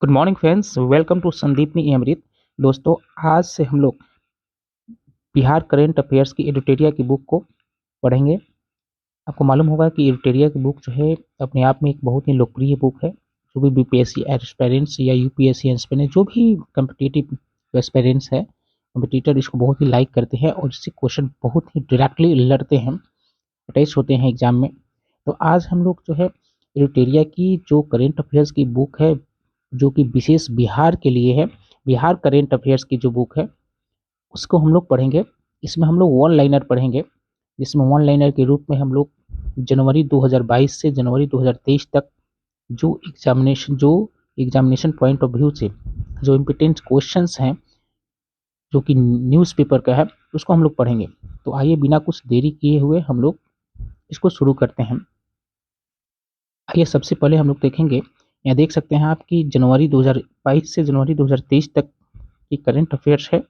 Good morning friends, welcome to Sandipani Amrit. दोस्तों, आज से हम लोग बिहार करंट अफेयर्स की एडिटोरिया की बुक को पढ़ेंगे। आपको मालूम होगा कि एडिटोरिया की बुक जो है अपने आप में एक बहुत ही लोकप्रिय बुक है। जो भी बीपीएससी एस्पिरेंट्स या यूपीएससी एस्पिरेंट्स, जो भी कम्पिटिटिव एस्पिरेंट्स है, कम्पिटिटर इसको बहुत ही लाइक करते हैं और इससे क्वेश्चन बहुत ही डायरेक्टली लड़ते हैं, अटैच होते हैं एग्जाम में। तो आज हम लोग जो है एडिटोरिया की जो करंट अफेयर्स की बुक है, जो कि विशेष बिहार के लिए है, बिहार करंट अफेयर्स की जो बुक है उसको हम लोग पढ़ेंगे। इसमें हम लोग वन लाइनर पढ़ेंगे, जिसमें वन लाइनर के रूप में हम लोग जनवरी 2022 से जनवरी 2023 तक जो एग्जामिनेशन पॉइंट ऑफ व्यू से जो इम्पोर्टेंट क्वेश्चंस हैं, जो कि न्यूज़पेपर का है, उसको हम लोग पढ़ेंगे। तो आइए बिना कुछ देरी किए हुए हम लोग इसको शुरू करते हैं। आइए सबसे पहले हम लोग देखेंगे, यहाँ देख सकते हैं आप कि जनवरी 2022 से जनवरी 2023 तक की करंट अफेयर्स है।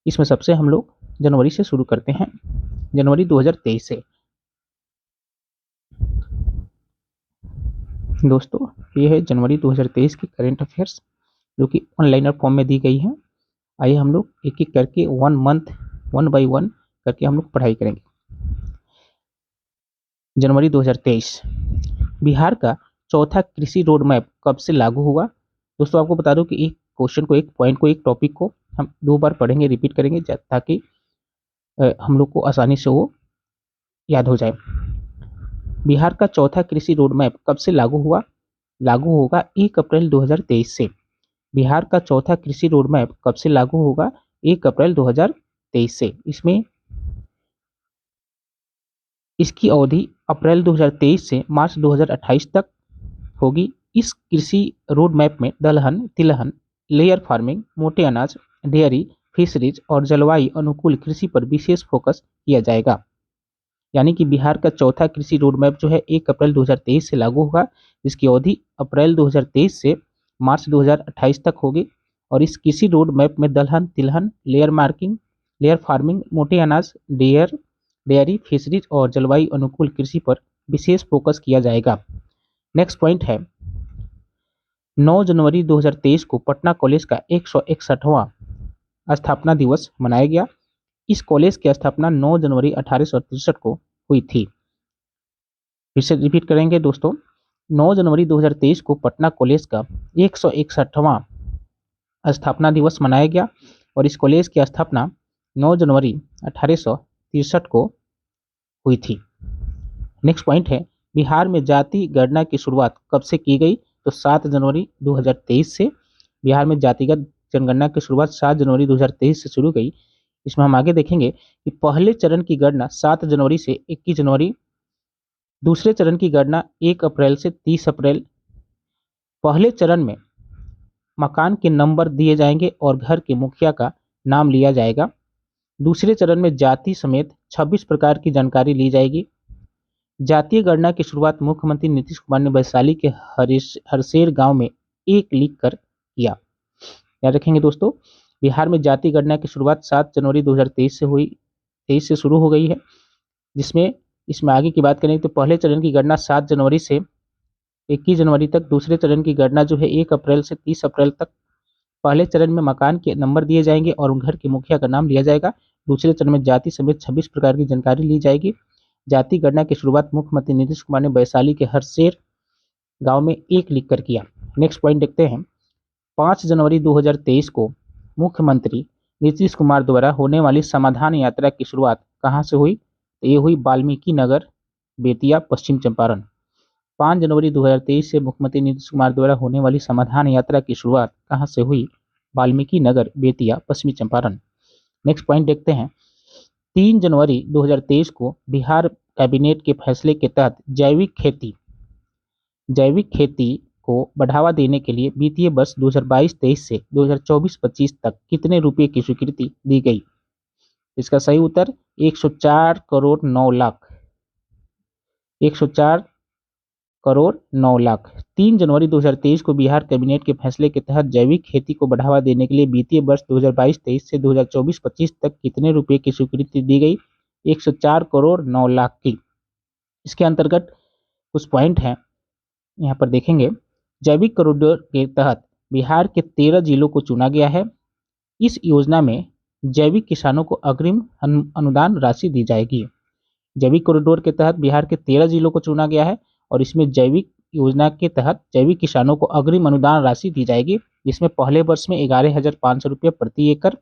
इसमें सबसे हम लोग जनवरी से शुरू करते हैं, जनवरी 2023 से। दोस्तों, ये है जनवरी 2023 की करंट अफेयर्स, जो कि ऑनलाइनर फॉर्म में दी गई है। आइए हम लोग एक एक करके वन बाय वन करके हम लोग पढ़ाई करेंगे। जनवरी 2023, बिहार का चौथा कृषि रोड मैप कब से लागू हुआ? दोस्तों, आपको बता दूं कि एक क्वेश्चन को, एक पॉइंट को, एक टॉपिक को हम दो बार पढ़ेंगे, रिपीट करेंगे, ताकि हम लोग को आसानी से वो याद हो जाए। बिहार का चौथा कृषि रोड मैप कब से लागू हुआ? लागू होगा 1 अप्रैल 2023 से। बिहार का चौथा कृषि रोड मैप कब से लागू होगा? 1 अप्रैल 2023 से। इसमें इसकी अवधि अप्रैल 2023 से मार्च 2028 तक होगी। इस कृषि रोड मैप में दलहन, तिलहन, लेयर फार्मिंग, मोटे अनाज, डेयरी, फिशरीज और जलवायु अनुकूल कृषि पर विशेष फोकस किया जाएगा। यानी कि बिहार का चौथा कृषि रोड मैप जो है 1 अप्रैल 2023 से लागू होगा, जिसकी अवधि अप्रैल 2023 से मार्च 2028 तक होगी। और इस कृषि रोड मैप में दलहन, तिलहन, लेयर फार्मिंग, मोटे अनाज, डेयरी, फिशरीज और जलवायु अनुकूल कृषि पर विशेष फोकस किया जाएगा। नेक्स्ट पॉइंट है, 9 जनवरी 2023 को पटना कॉलेज का 161वां स्थापना दिवस मनाया गया। इस कॉलेज की स्थापना 9 जनवरी 1863 को हुई थी। फिर से रिपीट करेंगे दोस्तों, 9 जनवरी 2023 को पटना कॉलेज का 161वां स्थापना दिवस मनाया गया और इस कॉलेज की स्थापना 9 जनवरी 1863 को हुई थी। नेक्स्ट पॉइंट है, बिहार में जाति गणना की शुरुआत कब से की गई? तो 7 जनवरी 2023 से बिहार में जातिगत जनगणना की शुरुआत 7 जनवरी 2023 से शुरू गई। इसमें हम आगे देखेंगे कि पहले चरण की गणना 7 जनवरी से 21 जनवरी, दूसरे चरण की गणना 1 अप्रैल से 30 अप्रैल। पहले चरण में मकान के नंबर दिए जाएंगे और घर के मुखिया का नाम लिया जाएगा। दूसरे चरण में जाति समेत 26 प्रकार की जानकारी ली जाएगी। जातीय गणना की शुरुआत मुख्यमंत्री नीतीश कुमार ने वैशाली के हरसेर गांव में एक लिख कर किया। याद रखेंगे दोस्तों, बिहार में जाति गणना की शुरुआत 7 जनवरी 2023 से हुई, 23 से शुरू हो गई है। जिसमें इसमें आगे की बात करें तो पहले चरण की गणना 7 जनवरी से 21 जनवरी तक, दूसरे चरण की गणना जो है 1 अप्रैल से 30 अप्रैल तक। पहले चरण में मकान के नंबर दिए जाएंगे और घर के मुखिया का नाम लिया जाएगा। दूसरे चरण में जाति समेत 26 प्रकार की जानकारी ली जाएगी। जाति गणना की शुरुआत मुख्यमंत्री नीतीश कुमार ने वैशाली के हरसेर गांव में एक लिखकर किया। नेक्स्ट पॉइंट देखते हैं, 5 जनवरी 2023 को मुख्यमंत्री नीतीश कुमार द्वारा होने वाली समाधान यात्रा की शुरुआत कहां से हुई? तो ये हुई वाल्मीकि नगर, बेतिया, पश्चिम चंपारण। 5 जनवरी 2023 से मुख्यमंत्री नीतीश कुमार द्वारा होने वाली समाधान यात्रा की शुरुआत कहां से हुई? वाल्मीकि नगर, बेतिया, पश्चिमी चंपारण। नेक्स्ट पॉइंट देखते हैं, 3 जनवरी 2023 को बिहार कैबिनेट के फैसले के तहत जैविक खेती को बढ़ावा देने के लिए वित्तीय वर्ष 2022-23 से 2024-25 तक कितने रुपए की स्वीकृति दी गई? इसका सही उत्तर 104 करोड़ 9 लाख, 104 करोड़ 9 लाख। 3 जनवरी 2023 को बिहार कैबिनेट के फैसले के तहत जैविक खेती को बढ़ावा देने के लिए वित्तीय वर्ष 2022-23 से 2024-25 तक कितने रुपए की स्वीकृति दी गई? 104 करोड़ 9 लाख की। इसके अंतर्गत कुछ पॉइंट हैं, यहाँ पर देखेंगे। जैविक कॉरिडोर के तहत बिहार के 13 जिलों को चुना गया है। इस योजना में जैविक किसानों को अग्रिम अनुदान राशि दी जाएगी। जैविक कॉरिडोर के तहत बिहार के 13 जिलों को चुना गया है और इसमें जैविक योजना के तहत जैविक किसानों को अग्रिम अनुदान राशि दी जाएगी, जिसमें पहले वर्ष में 11,500 रुपये प्रति एकड़,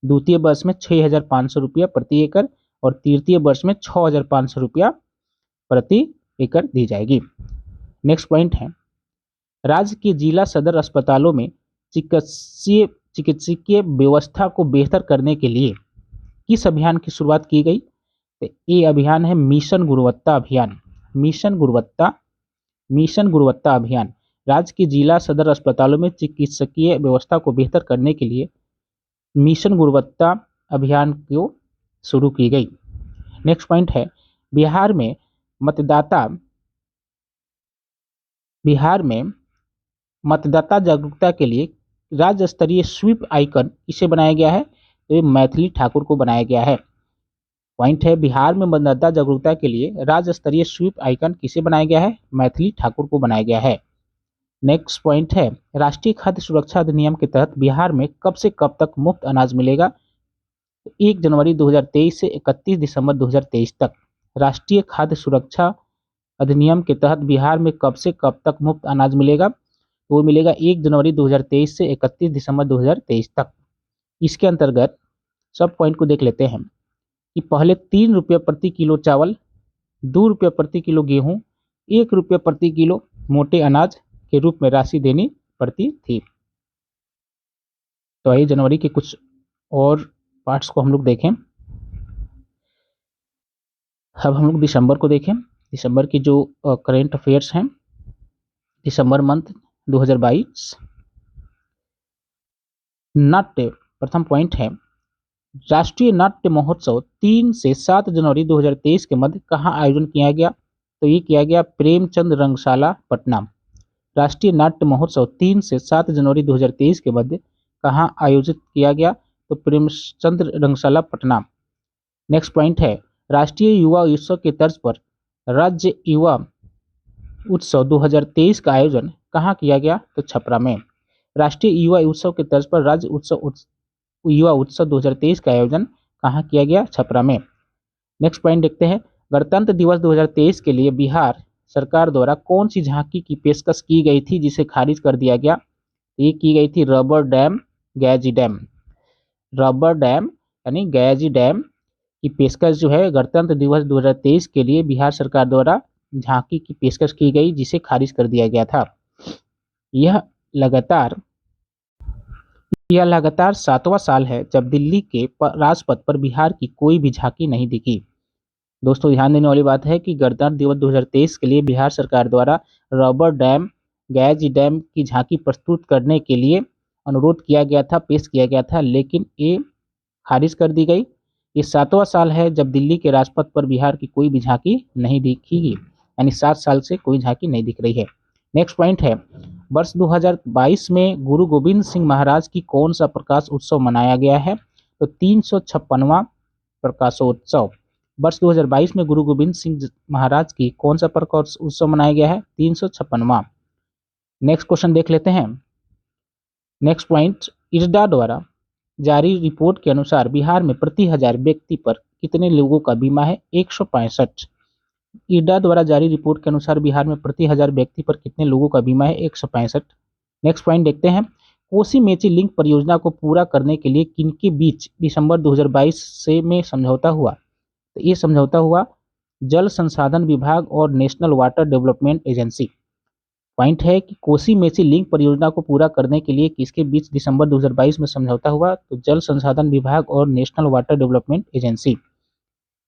द्वितीय वर्ष में 6,500 रुपया प्रति एकड़ और तृतीय वर्ष में 6,500 रुपया प्रति एकड़ दी जाएगी। नेक्स्ट पॉइंट है, राज्य के जिला सदर अस्पतालों में चिकित्सकीय व्यवस्था को बेहतर करने के लिए किस अभियान की शुरुआत की गई? तो ये अभियान है मिशन गुणवत्ता अभियान। मिशन गुणवत्ता अभियान राज्य के जिला सदर अस्पतालों में चिकित्सकीय व्यवस्था को बेहतर करने के लिए मिशन गुणवत्ता अभियान को शुरू की गई। नेक्स्ट पॉइंट है, बिहार में मतदाता जागरूकता के लिए राज्य स्तरीय स्वीप आइकन किसे बनाया गया है? तो ये मैथिली ठाकुर को बनाया गया है। पॉइंट है, बिहार में मतदाता जागरूकता के लिए राज्य स्तरीय स्वीप आइकन किसे बनाया गया है? मैथिली ठाकुर को बनाया गया है। नेक्स्ट पॉइंट है, राष्ट्रीय खाद्य सुरक्षा अधिनियम के तहत बिहार में कब से कब तक मुफ्त अनाज मिलेगा? 1 जनवरी 2023 से 31 दिसंबर 2023 तक। राष्ट्रीय खाद्य सुरक्षा अधिनियम के तहत बिहार में कब से कब तक मुफ्त अनाज मिलेगा? तो वो मिलेगा 1 जनवरी 2023 से 31 दिसंबर 2023 तक। इसके अंतर्गत सब पॉइंट को देख लेते हैं कि पहले 3 रुपये प्रति किलो चावल, 2 रुपये प्रति किलो गेहूं, 1 रुपये प्रति किलो मोटे अनाज के रूप में राशि देनी पड़ती थी। तो आइए जनवरी के कुछ और पार्ट्स को हम लोग देखें। अब हम लोग दिसंबर को देखें। दिसंबर की जो करेंट अफेयर्स हैं, दिसंबर मंथ 2022। नाट्य, प्रथम पॉइंट है, राष्ट्रीय नाट्य महोत्सव 3 से 7 जनवरी 2023 के मध्य कहाँ आयोजन किया गया? तो ये किया गया प्रेमचंद रंगशाला पटना। राष्ट्रीय नाट्य महोत्सव 3 से 7 जनवरी 2023 के मध्य कहाँ आयोजित किया गया? तो प्रेमचंद रंगशाला पटना। नेक्स्ट पॉइंट है, राष्ट्रीय युवा उत्सव के तर्ज पर राज्य युवा उत्सव 2023 का आयोजन कहाँ किया गया? तो छपरा में। राष्ट्रीय युवा उत्सव के तर्ज पर राज्य युवा उत्सव 2023 का आयोजन कहाँ किया गया? छपरा में। नेक्स्ट पॉइंट देखते हैं, गणतंत्र दिवस 2023 के लिए बिहार सरकार द्वारा कौन सी झांकी की पेशकश की गई थी जिसे खारिज कर दिया गया? ये की गई थी rubber dam Gayaji dam. Rubber dam यानी गयाजी डैम की पेशकश जो है गणतंत्र दिवस 2023 के लिए बिहार सरकार द्वारा झांकी की पेशकश की गई, जिसे खारिज कर दिया गया था। यह लगातार 7वां साल है जब दिल्ली के राजपथ पर बिहार की कोई भी झांकी नहीं दिखी। दोस्तों ध्यान देने वाली बात है कि गणतंत्र दिवस 2023 के लिए बिहार सरकार द्वारा रबर डैम गयाजी डैम की झांकी प्रस्तुत करने के लिए अनुरोध किया गया था, पेश किया गया था, लेकिन ये खारिज कर दी गई। ये 7वां साल है जब दिल्ली के राजपथ पर बिहार की कोई भी झांकी नहीं दिखेगी, यानी 7 साल से कोई झांकी नहीं दिख रही है। नेक्स्ट पॉइंट है, वर्ष 2022 में गुरु गोविंद सिंह महाराज की कौन सा प्रकाश उत्सव मनाया गया है? तो 356वां प्रकाशोत्सव। वर्ष 2022 में गुरु गोविंद सिंह महाराज की कौन सा प्रकाश उत्सव मनाया गया है? 356वां। नेक्स्ट क्वेश्चन देख लेते हैं। नेक्स्ट पॉइंट, इरडा द्वारा जारी रिपोर्ट के अनुसार बिहार में प्रति 1000 व्यक्ति पर कितने लोगों का बीमा है? 165। इरडा द्वारा जारी रिपोर्ट के अनुसार बिहार में प्रति 1000 व्यक्ति पर कितने लोगों का बीमा है? 165। नेक्स्ट पॉइंट देखते हैं, कोसी मेची लिंक परियोजना को पूरा करने के लिए किनके बीच दिसंबर 2022 से में समझौता हुआ? तो ये समझौता हुआ जल संसाधन विभाग और national water development agency. Point है कि कोसी मेची लिंक परियोजना को पूरा करने के लिए किसके बीच दिसंबर 2022 में समझौता हुआ? तो जल संसाधन विभाग और नेशनल वाटर डेवलपमेंट एजेंसी।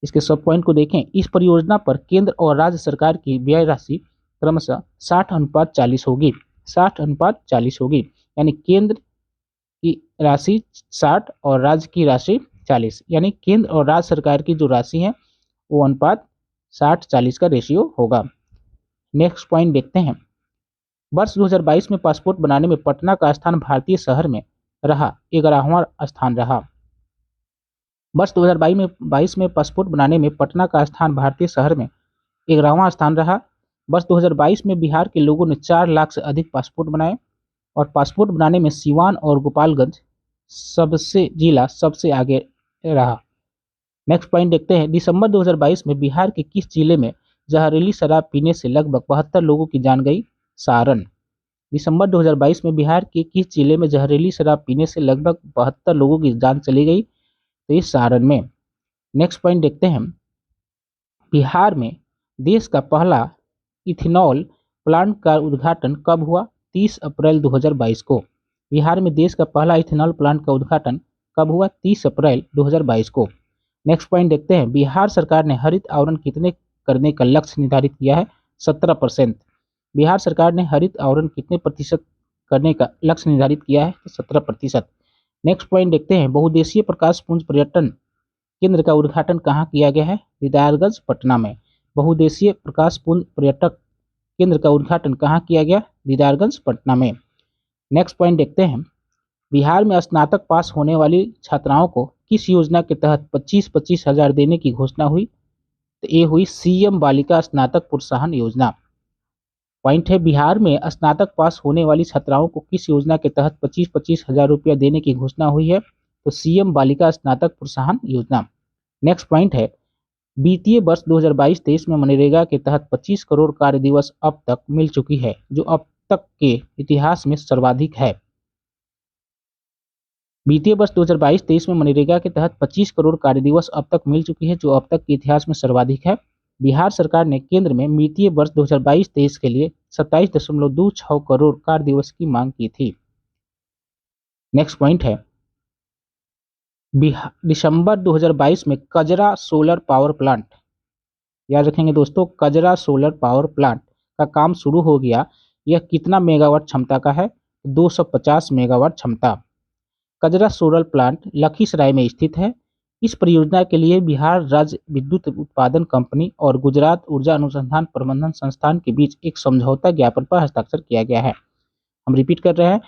इसके सब पॉइंट को देखें। इस परियोजना पर केंद्र और राज्य सरकार की व्यय राशि क्रमशः 60:40 होगी। 60:40 होगी, यानी केंद्र की राशि 60 और राज्य की राशि 40, यानी केंद्र और राज्य सरकार की जो राशि है वो अनुपात 60-40 का रेशियो होगा। नेक्स्ट पॉइंट देखते हैं, वर्ष 2022 में पासपोर्ट बनाने में पटना का स्थान भारतीय शहर में रहा 11वां स्थान रहा। वर्ष 2022 में पासपोर्ट बनाने में पटना का स्थान भारतीय शहर में 11वां स्थान रहा। वर्ष 2022 में बिहार के लोगों ने 4 लाख से अधिक पासपोर्ट बनाए। और पासपोर्ट बनाने में सीवान और गोपालगंज सबसे आगे रहा। नेक्स्ट पॉइंट देखते हैं, दिसंबर 2022 में बिहार के किस जिले में जहरीली शराब पीने से लगभग 72 लोगों की जान गई? सारण। दिसंबर 2022 में बिहार के किस जिले में जहरीली शराब पीने से लगभग 72 लोगों की जान चली गई? तो ये सारण में। नेक्स्ट पॉइंट देखते हैं, बिहार में देश का पहला इथेनॉल प्लांट का उद्घाटन कब हुआ? 30 अप्रैल 2022 को। बिहार में देश का पहला इथेनॉल प्लांट का उद्घाटन कब हुआ? 30 अप्रैल 2022 को। नेक्स्ट पॉइंट देखते हैं, बिहार सरकार ने हरित आवरण कितने करने का लक्ष्य निर्धारित किया है? 17%। बिहार सरकार ने हरित आवरण कितने प्रतिशत करने का लक्ष्य निर्धारित किया है? तो 17%। नेक्स्ट पॉइंट देखते हैं, बहुउद्देशीय प्रकाश पुंज पर्यटन केंद्र का उद्घाटन कहाँ किया गया है? दीदारगंज पटना में। बहुउद्देशीय प्रकाश पुंज पर्यटक केंद्र का उद्घाटन कहाँ किया गया? दीदारगंज पटना में। नेक्स्ट पॉइंट देखते हैं, बिहार में स्नातक पास होने वाली छात्राओं को किस योजना के तहत 25-25 हजार देने की घोषणा हुई? तो ये हुई सीएम बालिका स्नातक प्रोत्साहन योजना। पॉइंट है, बिहार में स्नातक पास होने वाली छात्राओं को किस योजना के तहत 25-25 हजार रुपया देने की घोषणा हुई है? तो सीएम बालिका स्नातक प्रोत्साहन योजना। नेक्स्ट पॉइंट है, वित्तीय वर्ष 2022-23 में मनरेगा के तहत 25 करोड़ कार्य दिवस अब तक मिल चुकी है, जो अब तक के इतिहास में सर्वाधिक है। वित्तीय वर्ष 2022-23 में मनरेगा के तहत 25 करोड़ कार्य दिवस अब तक मिल चुकी है, जो अब तक के इतिहास में सर्वाधिक है। बिहार सरकार ने केंद्र में वित्तीय वर्ष 2022-23 के लिए 27.26 करोड़ कार्य दिवस की मांग की थी। नेक्स्ट पॉइंट है, दिसंबर 2022 में कजरा सोलर पावर प्लांट, याद रखेंगे दोस्तों, कजरा सोलर पावर प्लांट का काम शुरू हो गया। यह कितना मेगावाट क्षमता का है? 250 मेगावाट क्षमता। कजरा सोलर प्लांट लखीसराय में स्थित है। इस परियोजना के लिए बिहार राज्य विद्युत उत्पादन कंपनी और गुजरात ऊर्जा अनुसंधान प्रबंधन संस्थान के बीच एक समझौता ज्ञापन पर हस्ताक्षर किया गया है। हम रिपीट कर रहे हैं,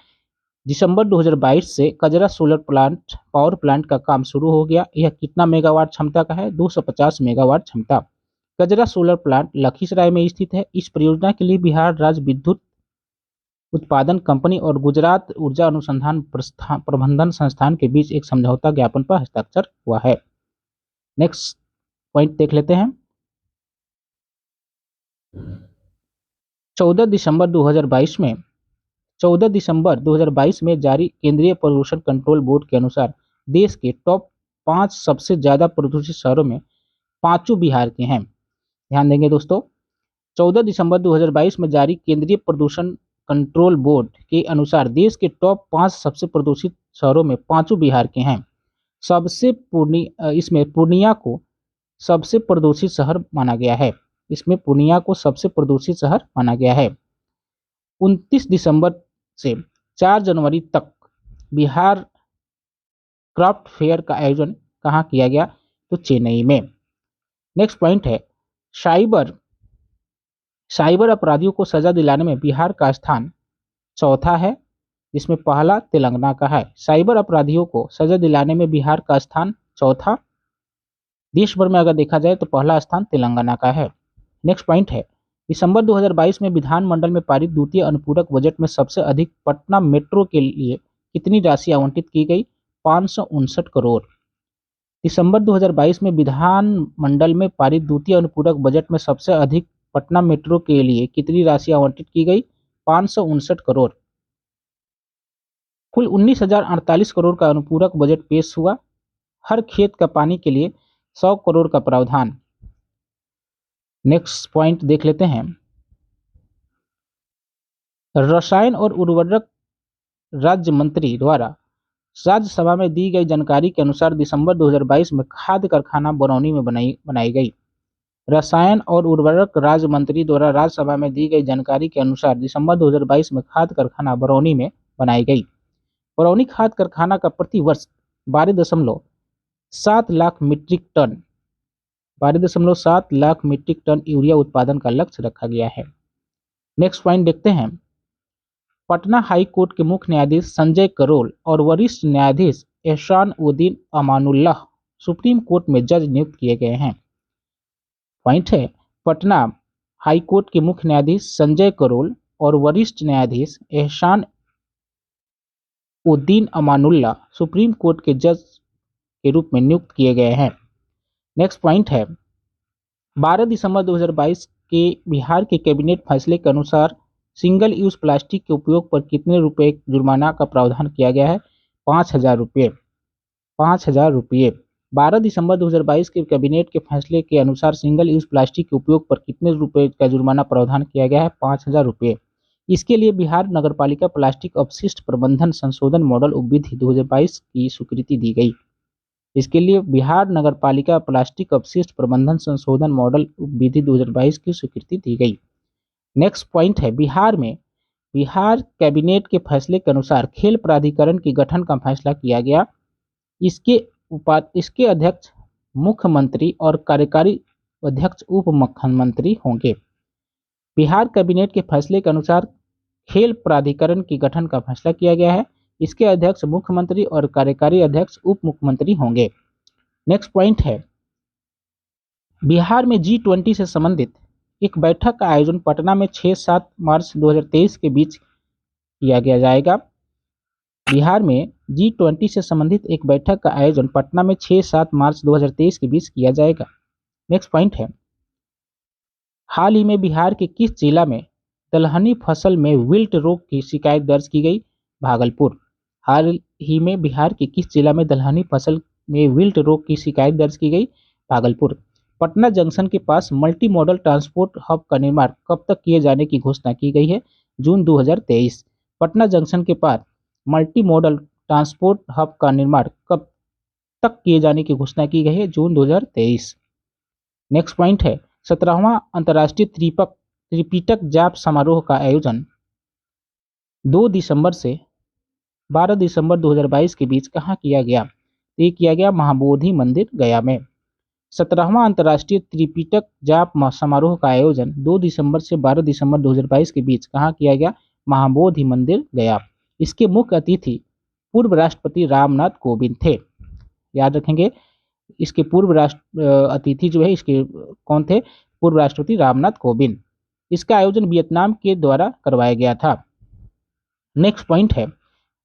दिसंबर 2022 से कजरा सोलर पावर प्लांट का काम शुरू हो गया। यह कितना मेगावाट क्षमता का है? 250 मेगावाट क्षमता। कजरा सोलर प्लांट लखीसराय में स्थित है। इस परियोजना के लिए बिहार राज्य विद्युत उत्पादन कंपनी और गुजरात ऊर्जा अनुसंधान प्रबंधन संस्थान के बीच एक समझौता ज्ञापन पर हस्ताक्षर हुआ है। नेक्स्ट पॉइंट देख लेते हैं, 14 दिसंबर 2022 में जारी केंद्रीय प्रदूषण कंट्रोल बोर्ड के अनुसार देश के टॉप 5 सबसे ज्यादा प्रदूषित शहरों में पांचों बिहार के हैं। ध्यान देंगे दोस्तों, 14 दिसंबर 2022 में जारी केंद्रीय प्रदूषण कंट्रोल बोर्ड के अनुसार देश के टॉप 5 सबसे प्रदूषित शहरों में पांचों बिहार के हैं। इसमें पूर्णिया को सबसे प्रदूषित शहर माना गया है। इसमें पूर्णिया को सबसे प्रदूषित शहर माना गया है। 29 दिसंबर से 4 जनवरी तक बिहार क्राफ्ट फेयर का आयोजन कहाँ किया गया? तो चेन्नई में। नेक्स्ट पॉइंट है, साइबर अपराधियों को सजा दिलाने में बिहार का स्थान चौथा है, जिसमें पहला तेलंगाना का है। साइबर अपराधियों को सजा दिलाने में बिहार का स्थान चौथा। देश भर में अगर देखा जाए तो पहला स्थान तेलंगाना का है। नेक्स्ट पॉइंट है, दिसंबर 2022 में विधानमंडल में पारित द्वितीय अनुपूरक बजट में सबसे अधिक पटना मेट्रो के लिए कितनी राशि आवंटित की गई? 559 करोड़। दिसंबर 2022 में विधानमंडल में पारित द्वितीय अनुपूरक बजट में सबसे अधिक पटना मेट्रो के लिए कितनी राशि आवंटित की गई? 559 करोड़। कुल 19,048 करोड़ का अनुपूरक बजट पेश हुआ। हर खेत का पानी के लिए 100 करोड़ का प्रावधान। नेक्स्ट पॉइंट देख लेते हैं, रसायन और उर्वरक राज्य मंत्री द्वारा राज्यसभा में दी गई जानकारी के अनुसार दिसंबर 2022 में खाद्य कारखाना बरौनी में बनाई गई। रसायन और उर्वरक राज्य मंत्री द्वारा राज्यसभा में दी गई जानकारी के अनुसार दिसंबर 2022 में खाद्य कारखाना बरौनी में बनाई गई। बरौनी खाद्य कारखाना का प्रति वर्ष 12.7 लाख मीट्रिक टन यूरिया उत्पादन का लक्ष्य रखा गया है। नेक्स्ट पॉइंट देखते हैं, पटना हाई कोर्ट के मुख्य न्यायाधीश संजय करोल और वरिष्ठ न्यायाधीश एहसान उद्दीन अमानुल्लाह सुप्रीम कोर्ट में जज नियुक्त किए गए हैं। पॉइंट है, पटना हाई कोर्ट के मुख्य न्यायाधीश संजय करोल और वरिष्ठ न्यायाधीश एहसान उद्दीन अमानुल्लाह सुप्रीम कोर्ट के जज के रूप में नियुक्त किए गए हैं। नेक्स्ट पॉइंट है 12 दिसंबर 2022 के बिहार के कैबिनेट फैसले के अनुसार सिंगल यूज प्लास्टिक के उपयोग पर कितने रुपए जुर्माना का प्रावधान किया गया है? 5,000 रुपये। 5,000 रुपये। 12 दिसंबर 2022 के कैबिनेट के फैसले के अनुसार सिंगल यूज प्लास्टिक के उपयोग पर कितने रुपए का जुर्माना प्रावधान किया गया है? 5,000 रुपये। इसके लिए बिहार नगरपालिका प्लास्टिक अपशिष्ट प्रबंधन संशोधन मॉडल उपविधि 2022 की स्वीकृति दी गई। इसके लिए बिहार नगरपालिका प्लास्टिक अपशिष्ट प्रबंधन संशोधन मॉडल विधि 2022 की स्वीकृति दी गई। नेक्स्ट पॉइंट है बिहार कैबिनेट के फैसले के अनुसार खेल प्राधिकरण के गठन का फैसला किया गया। इसके अध्यक्ष मुख्यमंत्री और कार्यकारी अध्यक्ष उप मुख्यमंत्री होंगे। बिहार कैबिनेट के फैसले के अनुसार खेल प्राधिकरण के गठन का फैसला किया गया है। इसके अध्यक्ष मुख्यमंत्री और कार्यकारी अध्यक्ष उप मुख्यमंत्री होंगे। नेक्स्ट पॉइंट है बिहार में G20 से संबंधित एक बैठक का आयोजन पटना में 6-7 मार्च 2023 के बीच किया गया जाएगा। बिहार में G20 से संबंधित एक बैठक का आयोजन पटना में 6-7 मार्च 2023 के बीच किया जाएगा। नेक्स्ट पॉइंट है हाल ही में बिहार के किस जिला में दलहनी फसल में विल्ट रोग की शिकायत दर्ज की गई? भागलपुर। हाल ही में बिहार के किस जिला में दलहनी फसल में विल्ट रोग की शिकायत दर्ज की गई? भागलपुर। पटना जंक्शन के पास मल्टी मॉडल ट्रांसपोर्ट हब का निर्माण कब तक किए जाने की घोषणा की गई है? जून 2023। पटना जंक्शन के पास मल्टी मॉडल ट्रांसपोर्ट हब का निर्माण कब तक किए जाने की घोषणा की गई है? जून 2023। नेक्स्ट पॉइंट है 17वां अंतर्राष्ट्रीय त्रिपिटक जाप समारोह का आयोजन 2 दिसंबर से 12 दिसंबर 2022 के बीच कहाँ किया गया? ये किया गया महाबोधि मंदिर गया में। 17वां अंतर्राष्ट्रीय त्रिपिटक जाप समारोह का आयोजन 2 दिसंबर से 12 दिसंबर 2022 के बीच कहाँ किया गया? महाबोधि मंदिर गया। इसके मुख्य अतिथि पूर्व राष्ट्रपति रामनाथ कोविंद थे। याद रखेंगे इसके पूर्व अतिथि जो है इसके कौन थे? पूर्व राष्ट्रपति रामनाथ कोविंद। इसका आयोजन वियतनाम के द्वारा करवाया गया था। नेक्स्ट पॉइंट है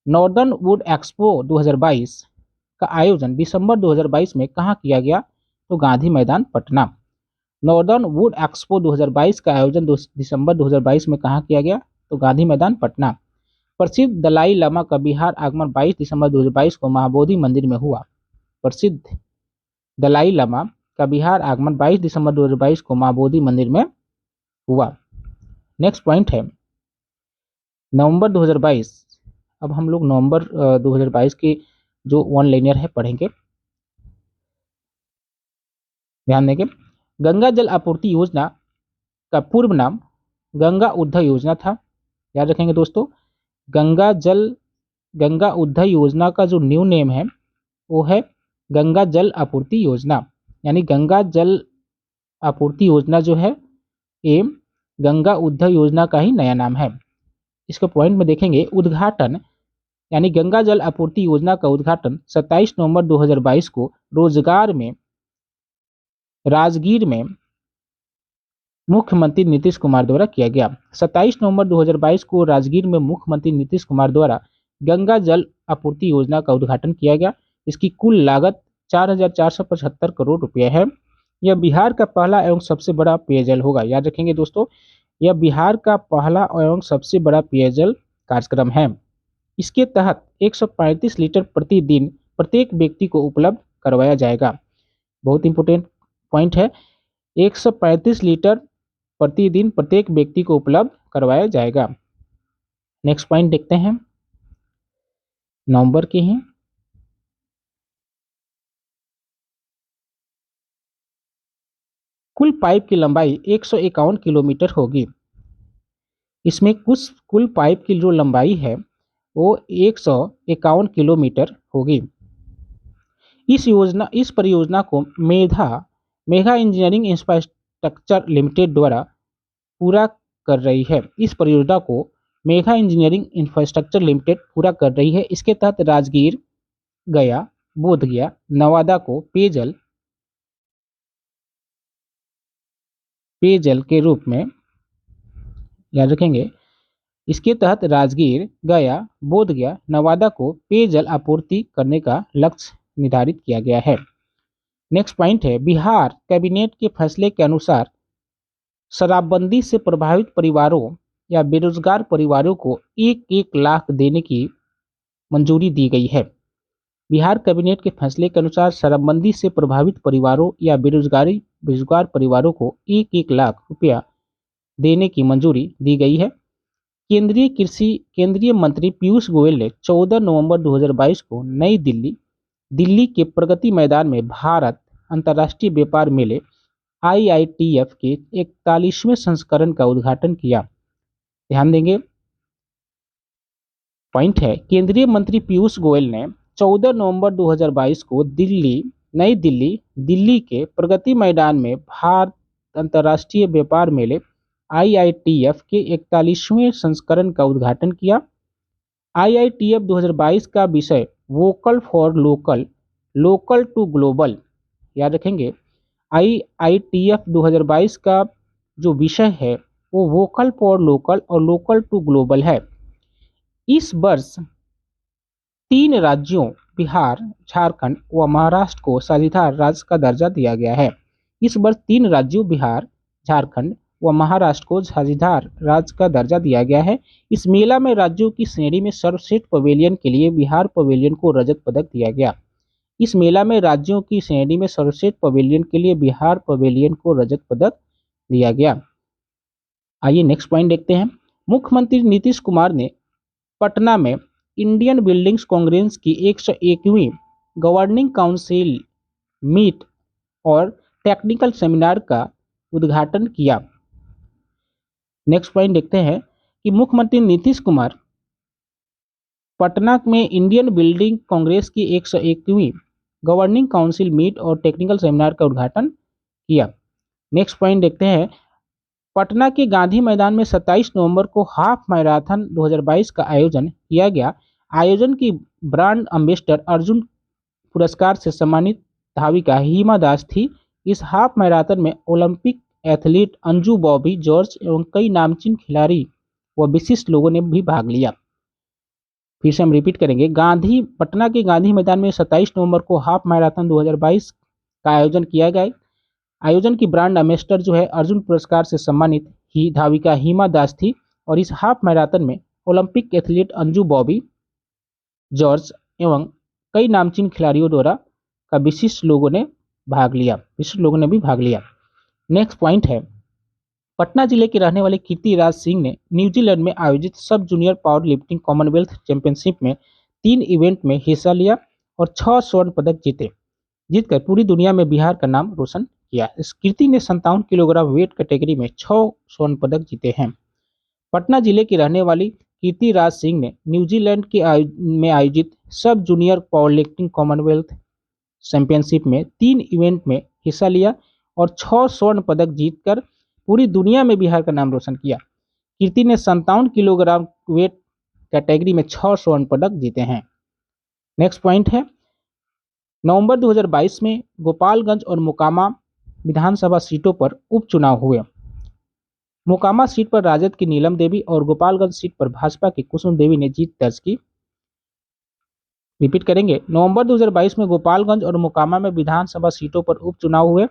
नॉर्दर्न वुड एक्सपो 2022 का आयोजन दिसंबर 2022 में कहाँ किया गया? तो गांधी मैदान पटना। नॉर्दर्न वुड एक्सपो 2022 का आयोजन दिसंबर 2022 में कहाँ किया गया? तो गांधी मैदान पटना। प्रसिद्ध दलाई लामा का बिहार आगमन 22 दिसंबर 2022 को महाबोधि मंदिर में हुआ। प्रसिद्ध दलाई लामा का बिहार आगमन 22 दिसंबर 2022 को महाबोधि मंदिर में हुआ। नेक्स्ट पॉइंट है नवंबर 2022। अब हम लोग नवंबर 2022 की जो वन लाइनर है पढ़ेंगे। ध्यान देंगे गंगा जल आपूर्ति योजना का पूर्व नाम गंगा उद्धव योजना था। याद रखेंगे दोस्तों गंगा उद्धव योजना का जो न्यू नेम है वो है गंगा जल आपूर्ति योजना। यानी गंगा जल आपूर्ति योजना जो है ये गंगा उद्धव योजना का ही नया नाम है। इसके पॉइंट में देखेंगे उद्घाटन यानी गंगा जल आपूर्ति योजना का उद्घाटन 27 नवंबर 2022 को राजगीर में मुख्यमंत्री नीतीश कुमार द्वारा किया गया। 27 नवंबर 2022 को राजगीर में मुख्यमंत्री नीतीश कुमार द्वारा गंगा जल आपूर्ति योजना का उद्घाटन किया गया। इसकी कुल लागत 4,475 करोड़ रुपये है। यह बिहार का पहला एवं सबसे बड़ा पेयजल होगा। याद रखेंगे दोस्तों यह बिहार का पहला एवं सबसे बड़ा पेयजल कार्यक्रम है। इसके तहत 135 लीटर प्रतिदिन प्रत्येक व्यक्ति को उपलब्ध करवाया जाएगा। बहुत इंपोर्टेंट पॉइंट है 135 लीटर प्रतिदिन प्रत्येक व्यक्ति को उपलब्ध करवाया जाएगा। नेक्स्ट पॉइंट देखते हैं नवंबर के ही कुल पाइप की लंबाई 151 किलोमीटर होगी। इसमें कुल पाइप की जो लंबाई है वो 151 किलोमीटर होगी। इस परियोजना को मेघा इंजीनियरिंग इंफ्रास्ट्रक्चर लिमिटेड द्वारा पूरा कर रही है। इस परियोजना को मेघा इंजीनियरिंग इंफ्रास्ट्रक्चर लिमिटेड पूरा कर रही है। इसके तहत राजगीर गया बोधगया नवादा को पेयजल के रूप में याद रखेंगे इसके तहत राजगीर, गया, बोधगया, नवादा को पेयजल आपूर्ति करने का लक्ष्य निर्धारित किया गया है। नेक्स्ट पॉइंट है, बिहार कैबिनेट के फैसले के अनुसार शराबबंदी से प्रभावित परिवारों या बेरोजगार परिवारों को 1-1 लाख देने की मंजूरी दी गई है। बिहार कैबिनेट के फैसले के अनुसार शराबबंदी से प्रभावित परिवारों या बेरोजगार परिवारों को 1-1 लाख रुपया देने की मंजूरी दी गई है। केंद्रीय मंत्री पीयूष गोयल ने 14 नवंबर 2022 को नई दिल्ली के प्रगति मैदान में भारत अंतर्राष्ट्रीय व्यापार मेले IITF के 41वें संस्करण का उद्घाटन किया। ध्यान देंगे, पॉइंट है, केंद्रीय मंत्री पीयूष गोयल ने 14 नवंबर 2022 को नई दिल्ली के प्रगति मैदान में भारत अंतर्राष्ट्रीय व्यापार मेले IITF के 41वें संस्करण का उद्घाटन किया। IITF 2022 का विषय vocal for local, local to global, याद रखेंगे। IITF 2022 का जो विषय है वो वोकल फॉर लोकल और लोकल टू ग्लोबल है। इस वर्ष 3 राज्यों बिहार, झारखंड व महाराष्ट्र को साझेदार राज्य का दर्जा दिया गया है। इस वर्ष 3 राज्यों बिहार, झारखंड व महाराष्ट्र को साझेदार राज्य का दर्जा दिया गया है। इस मेला में राज्यों की श्रेणी में सर्वश्रेष्ठ पवेलियन के लिए बिहार पवेलियन को रजत पदक दिया गया। इस मेला में राज्यों की श्रेणी में सर्वश्रेष्ठ पवेलियन के लिए बिहार पवेलियन को रजत पदक दिया गया। आइए नेक्स्ट पॉइंट देखते हैं। मुख्यमंत्री नीतीश कुमार ने पटना में इंडियन बिल्डिंग्स कांग्रेस की 101वीं गवर्निंग काउंसिल मीट और टेक्निकल सेमिनार का उद्घाटन किया। नेक्स्ट पॉइंट देखते हैं कि मुख्यमंत्री नीतीश कुमार पटना में इंडियन बिल्डिंग कांग्रेस की 101वीं गवर्निंग काउंसिल मीट और टेक्निकल सेमिनार का उद्घाटन किया। नेक्स्ट पॉइंट देखते हैं, पटना के गांधी मैदान में 27 नवंबर को हाफ मैराथन 2022 का आयोजन किया गया। आयोजन की ब्रांड एम्बेसडर अर्जुन पुरस्कार से सम्मानित धाविका हिमा दास थी। इस हाफ मैराथन में Olympic athlete Anju Bobby George एवं कई नामचीन खिलाड़ी व विशिष्ट लोगों ने भी भाग लिया। फिर से हम रिपीट करेंगे, पटना के गांधी मैदान में 27 नवंबर को हाफ मैराथन 2022 का आयोजन किया गया। आयोजन की ब्रांड एम्बेसडर जो है अर्जुन पुरस्कार से सम्मानित ही धाविका हिमा दास थी और इस हाफ मैराथन में Olympic athlete Anju Bobby George एवं कई नामचीन खिलाड़ियों द्वारा का विशिष्ट लोगों ने भी भाग लिया। नेक्स्ट पॉइंट है, पटना जिले के रहने वाले कीर्ति राज सिंह ने न्यूजीलैंड में आयोजित सब junior power lifting Commonwealth championship में 3 इवेंट में हिस्सा लिया और 6 स्वर्ण पदक जीतकर पूरी दुनिया में बिहार का नाम रोशन किया। इस कीर्ति ने 57 किलोग्राम वेट कैटेगरी में 6 स्वर्ण पदक जीते हैं। पटना जिले की रहने वाली कीर्ति राज सिंह ने न्यूजीलैंड में आयोजित सब junior power lifting Commonwealth championship में 3 इवेंट में हिस्सा लिया और 6 स्वर्ण पदक जीतकर पूरी दुनिया में बिहार का नाम रोशन किया। कीर्ति ने 57 किलोग्राम वेट कैटेगरी में 6 स्वर्ण पदक जीते हैं। नेक्स्ट पॉइंट है, नवंबर 2022 में गोपालगंज और मोकामा विधानसभा सीटों पर उपचुनाव हुए। मोकामा सीट पर राजद की नीलम देवी और गोपालगंज सीट पर भाजपा की कुसुम देवी ने जीत दर्ज की। रिपीट करेंगे, नवंबर 2022 में गोपालगंज और मोकामा में विधानसभा सीटों पर उपचुनाव हुए।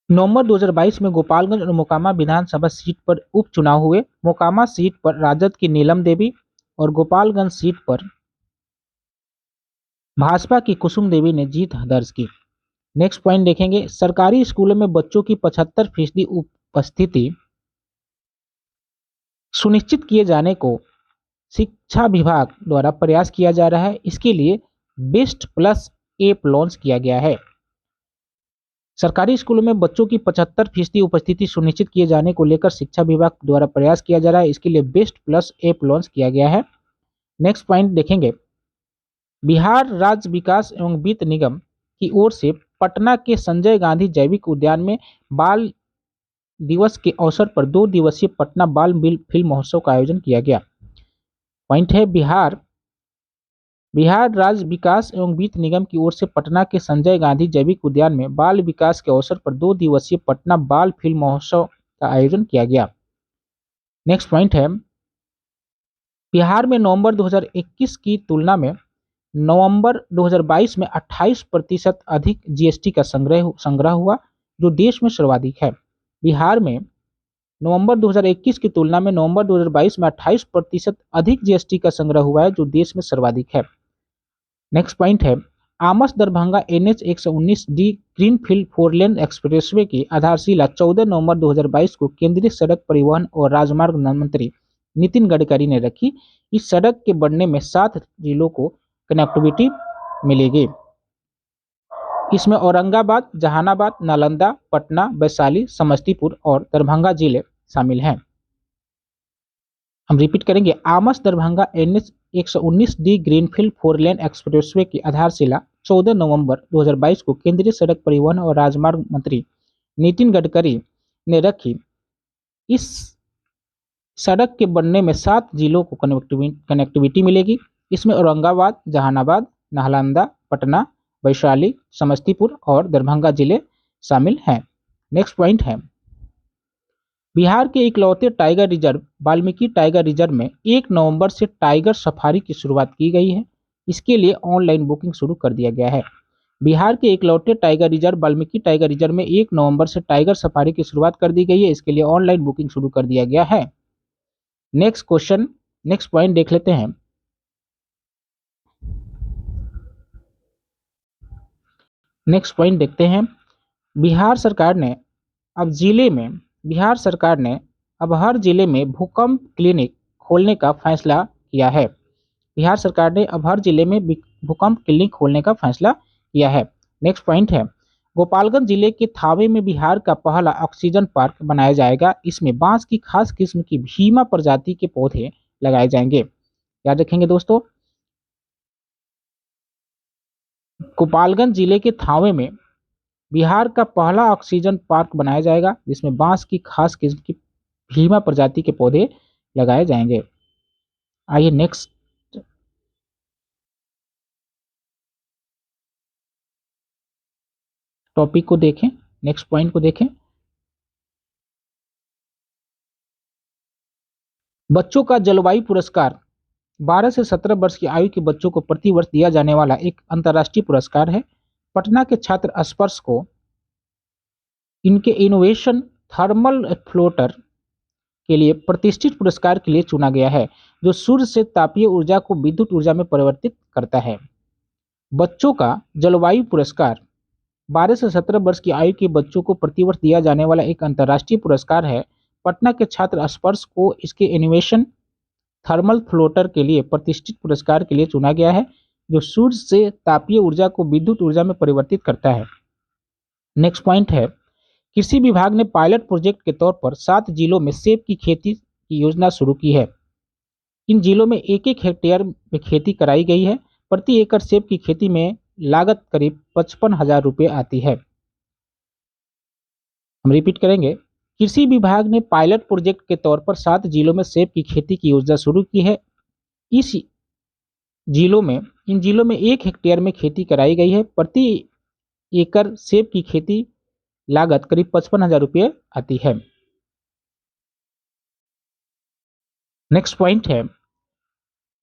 नवंबर 2022 में गोपालगंज और मोकामा विधानसभा सीट पर उपचुनाव हुए। मोकामा सीट पर राजद की नीलम देवी और गोपालगंज सीट पर भाजपा की कुसुम देवी ने जीत दर्ज की। नेक्स्ट पॉइंट देखेंगे, सरकारी स्कूलों में बच्चों की 75% उपस्थिति सुनिश्चित किए जाने को शिक्षा विभाग द्वारा प्रयास किया जा रहा है। इसके लिए बेस्ट प्लस ऐप लॉन्च किया गया है। सरकारी स्कूलों में बच्चों की 75% उपस्थिति सुनिश्चित किए जाने को लेकर शिक्षा विभाग द्वारा प्रयास किया जा रहा है। इसके लिए बेस्ट प्लस ऐप लॉन्च किया गया है। नेक्स्ट पॉइंट देखेंगे, बिहार राज्य विकास एवं वित्त निगम की ओर से पटना के संजय गांधी जैविक उद्यान में बाल दिवस के अवसर पर 2 दिवसीय पटना बाल फिल्म महोत्सव का आयोजन किया गया। पॉइंट है, बिहार बिहार राज्य विकास एवं वित्त निगम की ओर से पटना के संजय गांधी जैविक उद्यान में बाल विकास के अवसर पर 2 दिवसीय पटना बाल फिल्म महोत्सव का आयोजन किया गया। नेक्स्ट पॉइंट है, बिहार में नवंबर 2021 की तुलना में नवंबर 2022 में 28% अधिक जीएसटी का संग्रह हुआ, जो देश में सर्वाधिक है। बिहार में नवंबर 2021 की तुलना में नवंबर 2022 में 28% अधिक जीएसटी का संग्रह हुआ है, जो देश में सर्वाधिक है। नेक्स्ट पॉइंट है, Amas Darbhanga NH 119D greenfield 4 लेन एक्सप्रेसवे की आधारशिला 14 नवंबर 2022 को केंद्रीय सड़क परिवहन और राजमार्ग मंत्री नितिन गडकरी ने रखी। इस सड़क के बनने में 7 जिलों को कनेक्टिविटी मिलेगी। इसमें औरंगाबाद, जहानाबाद, नालंदा, पटना, वैशाली, समस्तीपुर और दरभंगा जिले शामिल हैं। हम रिपीट करेंगे, Amas Darbhanga NH 119D greenfield 4 लेन एक्सप्रेसवे की आधारशिला 14 नवंबर 2022 को केंद्रीय सड़क परिवहन और राजमार्ग मंत्री नितिन गडकरी ने रखी। इस सड़क के बनने में 7 जिलों को कनेक्टिविटी मिलेगी। इसमें औरंगाबाद, जहानाबाद, नालंदा, पटना, वैशाली, समस्तीपुर और दरभंगा जिले शामिल हैं। नेक्स्ट पॉइंट है, बिहार के इकलौते tiger reserve Valmiki tiger reserve में 1 नवंबर से टाइगर सफारी की शुरुआत की गई है। इसके लिए ऑनलाइन बुकिंग शुरू कर दिया गया है। बिहार के इकलौते tiger reserve Valmiki tiger reserve में 1 नवंबर से टाइगर सफारी की शुरुआत कर दी गई है। इसके लिए ऑनलाइन बुकिंग शुरू कर दिया गया है। नेक्स्ट पॉइंट देख लेते हैं। नेक्स्ट पॉइंट देखते हैं, बिहार सरकार ने अब हर जिले में भूकंप क्लिनिक खोलने का फैसला किया है। बिहार सरकार ने अब हर जिले में भूकंप क्लिनिक खोलने का फैसला किया है। नेक्स्ट पॉइंट है, गोपालगंज जिले के थावे में बिहार का पहला ऑक्सीजन पार्क बनाया जाएगा। इसमें बांस की खास किस्म की भीमा प्रजाति के पौधे लगाए जाएंगे। याद रखेंगे दोस्तों, गोपालगंज जिले के थावे में बिहार का पहला ऑक्सीजन पार्क बनाया जाएगा, जिसमें बांस की खास किस्म की भीमा प्रजाति के पौधे लगाए जाएंगे। आइए नेक्स्ट टॉपिक को देखें, नेक्स्ट पॉइंट को देखें। बच्चों का जलवायु पुरस्कार 12 से 17 वर्ष की आयु के बच्चों को प्रतिवर्ष दिया जाने वाला एक अंतर्राष्ट्रीय पुरस्कार है। पटना के छात्र स्पर्श को इनके इनोवेशन थर्मल फ्लोटर के लिए प्रतिष्ठित पुरस्कार के लिए चुना गया है, जो सूर्य से तापीय ऊर्जा को विद्युत ऊर्जा में परिवर्तित करता है। बच्चों का जलवायु पुरस्कार 12 से 17 वर्ष की आयु के बच्चों को प्रतिवर्ष दिया जाने वाला एक अंतर्राष्ट्रीय पुरस्कार है। पटना के छात्र स्पर्श को इसके इनोवेशन थर्मल फ्लोटर के लिए प्रतिष्ठित पुरस्कार के लिए चुना गया है, जो सूर्य से तापीय ऊर्जा को विद्युत ऊर्जा में परिवर्तित करता है। नेक्स्ट पॉइंट है, कृषि विभाग ने पायलट प्रोजेक्ट के तौर पर 7 जिलों में सेब की खेती की योजना शुरू की है। इन जिलों में 1-1 हेक्टेयर में खेती कराई गई है। प्रति एकड़ सेब की खेती में लागत करीब 55,000 रुपये आती है। हम रिपीट करेंगे, कृषि विभाग ने पायलट प्रोजेक्ट के तौर पर 7 जिलों में सेब की खेती की योजना शुरू की है। इन जिलों में 1 हेक्टेयर में खेती कराई गई है। प्रति एकड़ सेब की खेती लागत करीब 55,000 रुपये आती है। नेक्स्ट पॉइंट है,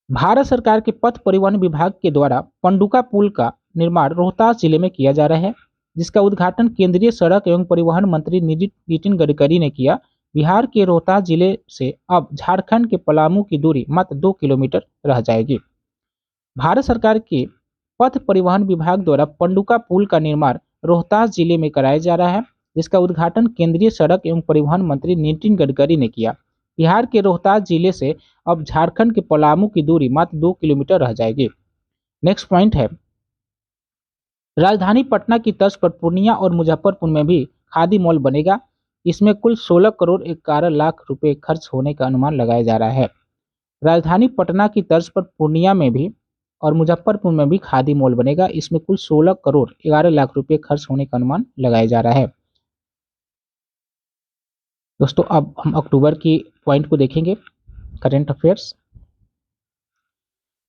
भारत सरकार के पथ परिवहन विभाग के द्वारा पंडुका पुल का निर्माण रोहतास जिले में किया जा रहा है, जिसका उद्घाटन केंद्रीय सड़क एवं परिवहन मंत्री नितिन गडकरी ने किया। बिहार के रोहतास जिले से अब झारखंड के पलामू की दूरी मात्र 2 किलोमीटर रह जाएगी। भारत सरकार के पथ परिवहन विभाग द्वारा पंडुका पुल का निर्माण रोहतास जिले में कराया जा रहा है, जिसका उद्घाटन केंद्रीय सड़क एवं परिवहन मंत्री नितिन गडकरी ने किया। बिहार के रोहतास जिले से अब झारखंड के पलामू की दूरी मात्र 2 किलोमीटर रह जाएगी। नेक्स्ट पॉइंट है, राजधानी पटना की तर्ज पर पूर्णिया और मुजफ्फरपुर में भी खादी मॉल बनेगा। इसमें कुल 16 करोड़ 11 लाख रुपए खर्च होने का अनुमान लगाया जा रहा है। राजधानी पटना की तर्ज पर पूर्णिया में भी और मुजफ्फरपुर में भी खादी मॉल बनेगा। इसमें कुल 16 करोड़ 11 लाख रुपए खर्च होने का अनुमान लगाया जा रहा है। दोस्तों, अब हम अक्टूबर की पॉइंट को देखेंगे, करंट अफेयर्स।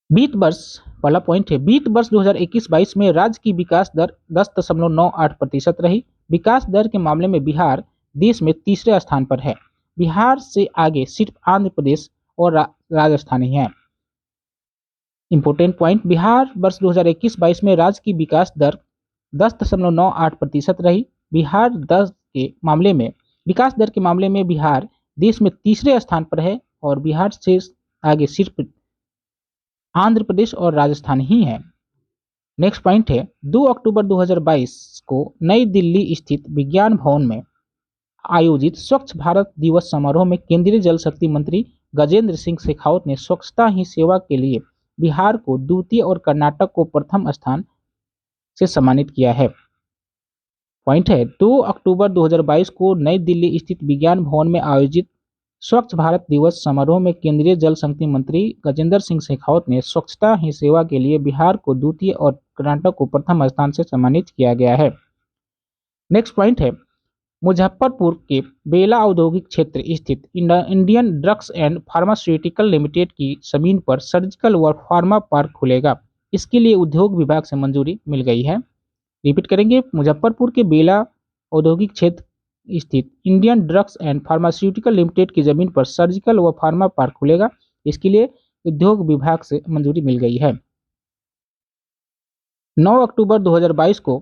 वित्त वर्ष, पहला पॉइंट है, वित्त वर्ष 2021-22 में राज्य की विकास दर 10.98% रही। विकास दर के मामले में बिहार देश में तीसरे स्थान पर है। बिहार से आगे सिर्फ आंध्र प्रदेश और राजस्थान ही है। इंपोर्टेंट पॉइंट, बिहार वर्ष 2021-22 में राज्य की विकास दर 10.98% रही। बिहार दर के मामले में विकास दर के मामले में बिहार देश में तीसरे स्थान पर है और बिहार से आगे सिर्फ आंध्र प्रदेश और राजस्थान ही है। नेक्स्ट पॉइंट है, 2 अक्टूबर 2022 को नई दिल्ली स्थित विज्ञान भवन में आयोजित स्वच्छ भारत दिवस समारोह में केंद्रीय जल शक्ति मंत्री गजेंद्र सिंह शेखावत ने स्वच्छता ही सेवा के लिए बिहार को द्वितीय और कर्नाटक को प्रथम स्थान से सम्मानित किया है। पॉइंट है, 2 अक्टूबर 2022 को नई दिल्ली स्थित विज्ञान भवन में आयोजित स्वच्छ भारत दिवस समारोह में केंद्रीय जल शक्ति मंत्री गजेंद्र सिंह शेखावत ने स्वच्छता ही सेवा के लिए बिहार को द्वितीय और कर्नाटक को प्रथम स्थान से सम्मानित किया गया है। नेक्स्ट पॉइंट है, मुजफ्फरपुर के बेला औद्योगिक क्षेत्र स्थित Indian drugs and pharmaceutical limited की जमीन पर सर्जिकल व फार्मा पार्क खुलेगा। इसके लिए उद्योग विभाग से मंजूरी मिल गई है। रिपीट करेंगे, मुजफ्फरपुर के बेला औद्योगिक क्षेत्र स्थित Indian drugs and pharmaceutical limited की जमीन पर सर्जिकल व फार्मा पार्क खुलेगा। इसके लिए उद्योग विभाग से मंजूरी मिल गई है। 9 अक्टूबर 2022 को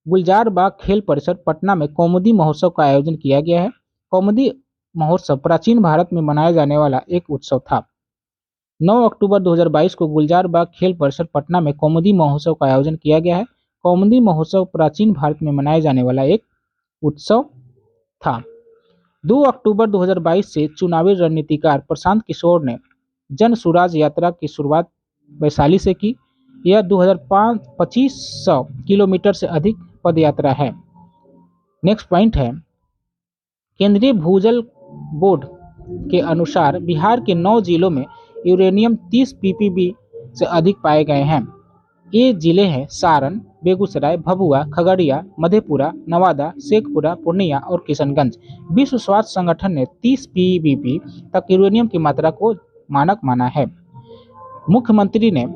गुलजार बाग खेल परिसर पटना में कौमुदी महोत्सव का आयोजन किया गया है। कौमुदी महोत्सव प्राचीन भारत में मनाया जाने वाला एक उत्सव था। 9 अक्टूबर 2022 को गुलजार बाग खेल परिसर पटना में कौमुदी महोत्सव का आयोजन किया गया है। कौमुदी महोत्सव प्राचीन भारत में मनाया जाने वाला एक उत्सव था। 2 अक्टूबर 2022 से चुनावी रणनीतिकार प्रशांत किशोर ने जन सुराज यात्रा की शुरुआत वैशाली से की। यह 2500 किलोमीटर से अधिक पद यात्रा है। नेक्स्ट पॉइंट है, केंद्रीय भूजल बोर्ड के अनुसार बिहार के 9 जिलों में यूरेनियम 30 ppb से अधिक पाए गए हैं। ये जिले हैं सारण, बेगूसराय, भभुआ, खगड़िया, मधेपुरा, नवादा, शेखपुरा, पूर्णिया और किशनगंज। विश्व स्वास्थ्य संगठन ने 30 ppb तक यूरेनियम की मात्रा को मानक माना है। मुख्यमंत्री ने,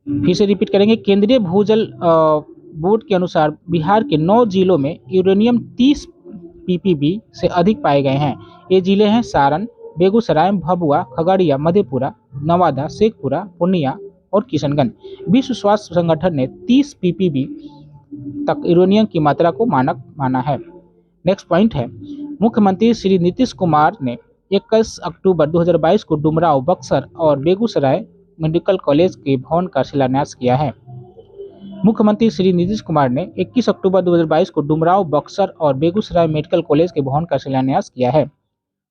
फिर से रिपीट करेंगे, केंद्रीय भूजल बोर्ड के अनुसार बिहार के 9 जिलों में यूरेनियम 30 ppb से अधिक पाए गए हैं। ये जिले हैं सारण, बेगूसराय, भभुआ, खगड़िया, मधेपुरा, नवादा, शेखपुरा, पूर्णिया और किशनगंज। विश्व स्वास्थ्य संगठन ने 30 ppb तक यूरेनियम की मात्रा को मानक माना है। नेक्स्ट पॉइंट है, मुख्यमंत्री श्री नीतीश कुमार ने 21 अक्टूबर 2022 को डुमरांव, बक्सर और बेगूसराय मेडिकल कॉलेज के भवन का शिलान्यास किया है। मुख्यमंत्री श्री नीतीश कुमार ने 21 अक्टूबर 2022 को डुमरांव, बक्सर और बेगूसराय मेडिकल कॉलेज के भवन का शिलान्यास किया है।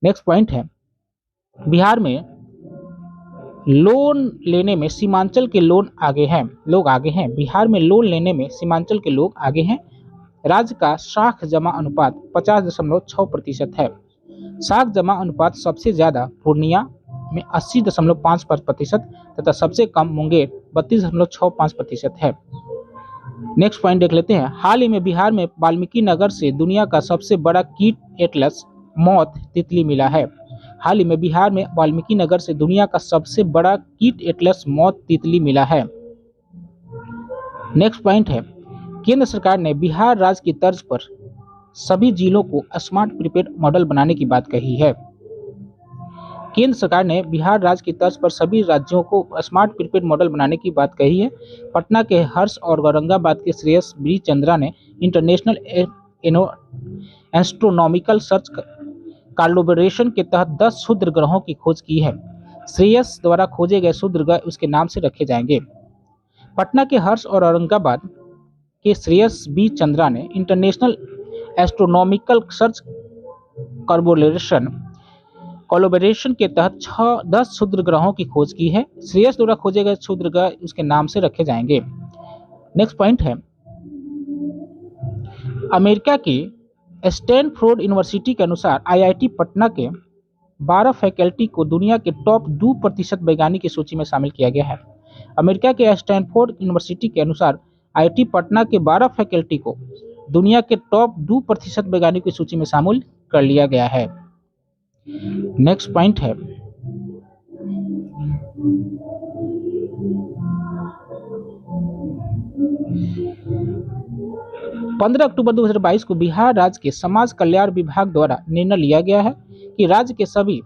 नेक्स्ट पॉइंट है, बिहार में लोन लेने में सीमांचल के लोग आगे हैं। बिहार में लोन लेने में सीमांचल के लोग आगे हैं। राज्य का साख जमा अनुपात 50.6% है। साख जमा अनुपात सबसे ज्यादा पूर्णिया में 80.5% तथा सबसे कम मुंगेर 32.65% है। नेक्स्ट पॉइंट देख लेते हैं, हाल ही में बिहार में वाल्मीकि नगर से दुनिया का सबसे बड़ा कीट एटलस मौत तितली मिला है। हाल ही में बिहार में वाल्मीकि नगर से दुनिया का सबसे बड़ा कीट एटलस मौत तितली मिला है। नेक्स्ट पॉइंट है, केंद्र सरकार ने बिहार राज्य की तर्ज पर सभी जिलों को स्मार्ट प्रीपेड मॉडल बनाने की बात कही है। केंद्र सरकार ने बिहार राज्य की तर्ज पर सभी राज्यों को स्मार्ट प्रीपेड मॉडल बनाने की बात कही है। पटना के हर्ष और औरंगाबाद के श्रेयस बी चंद्रा ने इंटरनेशनल एस्ट्रोनॉमिकल सर्च कोलैबोरेशन के तहत 10 क्षुद्र ग्रहों की खोज की है। श्रेयस द्वारा खोजे गए क्षुद्र ग्रह उसके नाम से रखे जाएंगे। पटना के हर्ष और औरंगाबाद के श्रेयस बी चंद्रा ने इंटरनेशनल एस्ट्रोनॉमिकल सर्च कोलैबोरेशन के तहत 10 क्षुद्र ग्रहों की खोज की है। श्रेयस द्वारा खोजे गए क्षुद्र ग्रह उसके नाम से रखे जाएंगे। नेक्स्ट पॉइंट है, अमेरिका की स्टैनफोर्ड यूनिवर्सिटी के अनुसार आईआईटी पटना के 12 फैकल्टी को दुनिया के टॉप 2% वैज्ञानिक की सूची में शामिल किया गया है। अमेरिका के स्टैनफोर्ड यूनिवर्सिटी के अनुसार आईआईटी पटना के 12 फैकल्टी को दुनिया के टॉप 2% वैज्ञानिक की सूची में शामिल कर लिया गया है। नेक्स्ट पॉइंट है, 15 अक्टूबर 2022 को बिहार राज्य के समाज कल्याण विभाग द्वारा निर्णय लिया गया है कि राज्य के सभी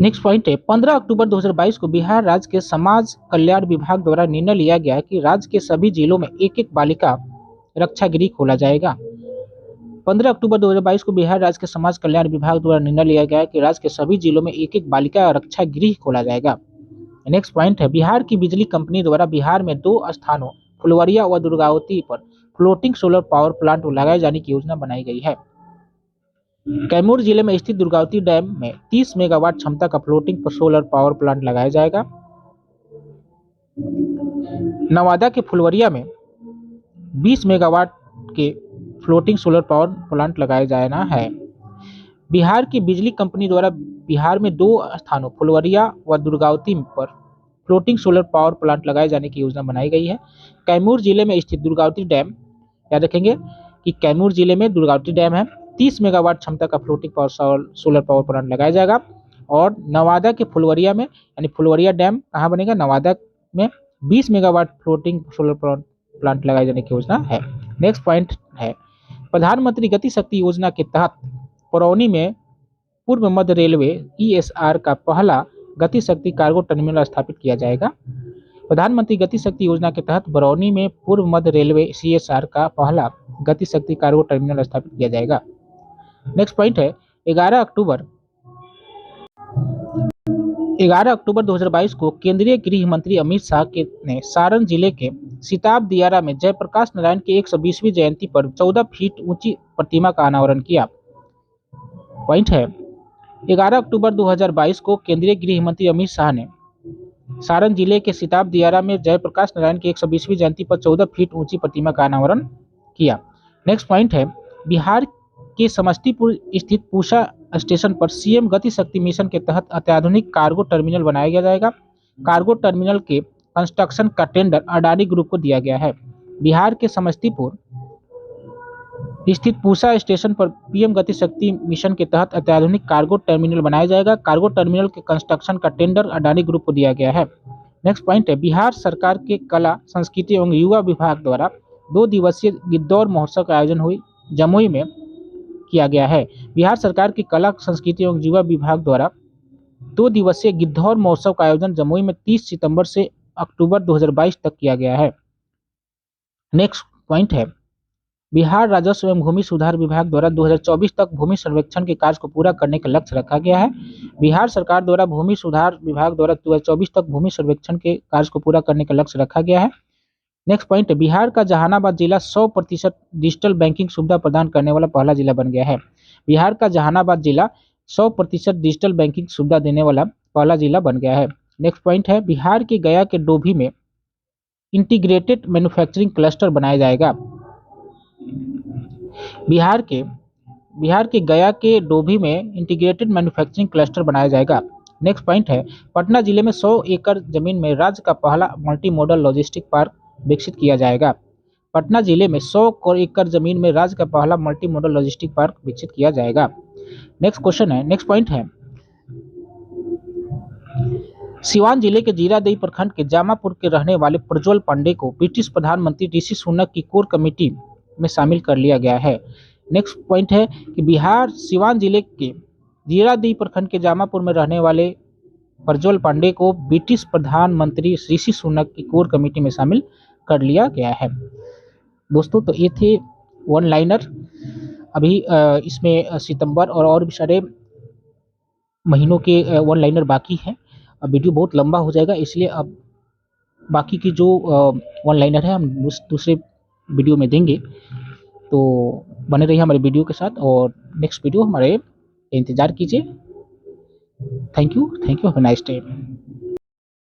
नेक्स्ट पॉइंट है 15 अक्टूबर 2022 को बिहार राज्य के समाज कल्याण विभाग द्वारा निर्णय लिया गया कि राज्य के सभी जिलों में एक एक बालिका रक्षा गृह खोला जाएगा। 15 अक्टूबर 2022 को बिहार राज्य के समाज कल्याण विभाग द्वारा निर्णय लिया गया कि राज्य के सभी जिलों में एक एक बालिका रक्षा गृह खोला जाएगा। नेक्स्ट पॉइंट है बिहार की बिजली कंपनी द्वारा बिहार में 2 स्थानों फुलवरिया व दुर्गावती पर फ्लोटिंग सोलर पावर प्लांट लगाए जाने की योजना बनाई गई है। कैमूर जिले में स्थित दुर्गावती डैम में 30 मेगावाट क्षमता का फ्लोटिंग सोलर पावर प्लांट लगाया जाएगा। नवादा के फुलवरिया में 20 मेगावाट के फ्लोटिंग सोलर पावर प्लांट लगाया जाना है। बिहार की बिजली कंपनी द्वारा बिहार में 2 स्थानों फुलवरिया व दुर्गावती पर फ्लोटिंग सोलर पावर प्लांट लगाए जाने की योजना बनाई गई है। कैमूर जिले में स्थित दुर्गावती डैम, याद रखेंगे कि कैमूर जिले में दुर्गावती डैम है, 30 मेगावाट क्षमता का फ्लोटिंग सोलर पावर प्लांट लगाया जाएगा। और नवादा के फुलवरिया में, यानी फुलवरिया डैम कहाँ बनेगा, नवादा में 20 मेगावाट फ्लोटिंग सोलर प्लांट लगाए जाने की योजना है। नेक्स्ट पॉइंट है प्रधानमंत्री गति शक्ति योजना के तहत बरौनी में पूर्व मध्य रेलवे ESR का पहला गति शक्ति कार्गो टर्मिनल स्थापित किया जाएगा। प्रधानमंत्री गति शक्ति योजना के तहत बरौनी में पूर्व मध्य रेलवे CSR का पहला गति शक्ति कार्गो टर्मिनल स्थापित किया जाएगा। नेक्स्ट पॉइंट है 11 अक्टूबर 2022 को केंद्रीय गृह मंत्री अमित शाह ने सारण जिले के सिताब दियारा में जयप्रकाश नारायण की 120वीं जयंती पर 14 फीट ऊंची प्रतिमा का अनावरण किया। पॉइंट है 11 अक्टूबर 2022 को केंद्रीय गृह मंत्री अमित शाह ने सारण जिले के सिताब दियारा में जयप्रकाश नारायण की 120वीं जयंती पर 14 फीट ऊंची प्रतिमा का अनावरण किया। नेक्स्ट पॉइंट है बिहार के समस्तीपुर स्थित पूसा स्टेशन पर CM गति शक्ति मिशन के तहत अत्याधुनिक कार्गो टर्मिनल बनाया जाएगा। कार्गो टर्मिनल के कंस्ट्रक्शन का टेंडर अडानी ग्रुप को दिया गया है। बिहार के समस्तीपुर स्थित पूसा स्टेशन पर PM गति शक्ति मिशन के तहत अत्याधुनिक कार्गो टर्मिनल बनाया जाएगा। कार्गो टर्मिनल के कंस्ट्रक्शन का टेंडर अडानी ग्रुप को दिया गया है। नेक्स्ट पॉइंट है बिहार सरकार के कला संस्कृति एवं युवा विभाग द्वारा 2 दिवसीय गिद्धौर महोत्सव का आयोजन हुई जमुई में किया गया है। बिहार सरकार की कला संस्कृति एवं युवा विभाग द्वारा 2 दिवसीय गिद्धौर महोत्सव का आयोजन जमुई में 30 सितंबर से अक्टूबर 2022 तक किया गया है। नेक्स्ट पॉइंट है बिहार राजस्व एवं भूमि सुधार विभाग द्वारा 2024 तक भूमि सर्वेक्षण के कार्य को पूरा करने का लक्ष्य रखा गया है। बिहार सरकार द्वारा भूमि सुधार विभाग द्वारा 2024 तक भूमि सर्वेक्षण के कार्य को पूरा करने का लक्ष्य रखा गया है। नेक्स्ट पॉइंट है बिहार का जहानाबाद जिला 100% डिजिटल बैंकिंग सुविधा प्रदान करने वाला पहला जिला बन गया है। बिहार का जहानाबाद जिला 100% डिजिटल बैंकिंग सुविधा देने वाला पहला जिला बन गया है। नेक्स्ट पॉइंट है बिहार के गया के डोभी में इंटीग्रेटेड मैन्युफैक्चरिंग क्लस्टर बनाया जाएगा। बिहार के गया के डोभी में इंटीग्रेटेड मैन्युफैक्चरिंग क्लस्टर बनाया जाएगा। नेक्स्ट पॉइंट है पटना जिले में 100 एकड़ जमीन में राज्य का पहला मल्टी मॉडल लॉजिस्टिक पार्क विकसित किया जाएगा। पटना जिले में 100 एकड़ जमीन में राज्य का पहला मल्टी मॉडल लॉजिस्टिक पार्क विकसित किया जाएगा। नेक्स्ट पॉइंट है सिवान जिले के जीरादेई प्रखंड के जामापुर के रहने वाले प्रज्वल पांडे को ब्रिटिश प्रधानमंत्री ऋषि सुनक की कोर कमेटी में शामिल कर लिया गया है। नेक्स्ट पॉइंट है कि बिहार सिवान जिले के जीरादेई प्रखंड के जामापुर में रहने वाले प्रज्वल पांडे को ब्रिटिश प्रधानमंत्री ऋषि सुनक की कोर कमेटी में शामिल कर लिया गया है। दोस्तों तो ये थे वन लाइनर। अभी इसमें सितंबर और भी सारे महीनों के वन लाइनर बाकी हैं। अब वीडियो बहुत लंबा हो जाएगा, इसलिए अब बाकी की जो वन लाइनर है हम दूसरे वीडियो में देंगे। तो बने रहिए हमारे वीडियो के साथ और नेक्स्ट वीडियो हमारे इंतज़ार कीजिए। Thank you have a nice day.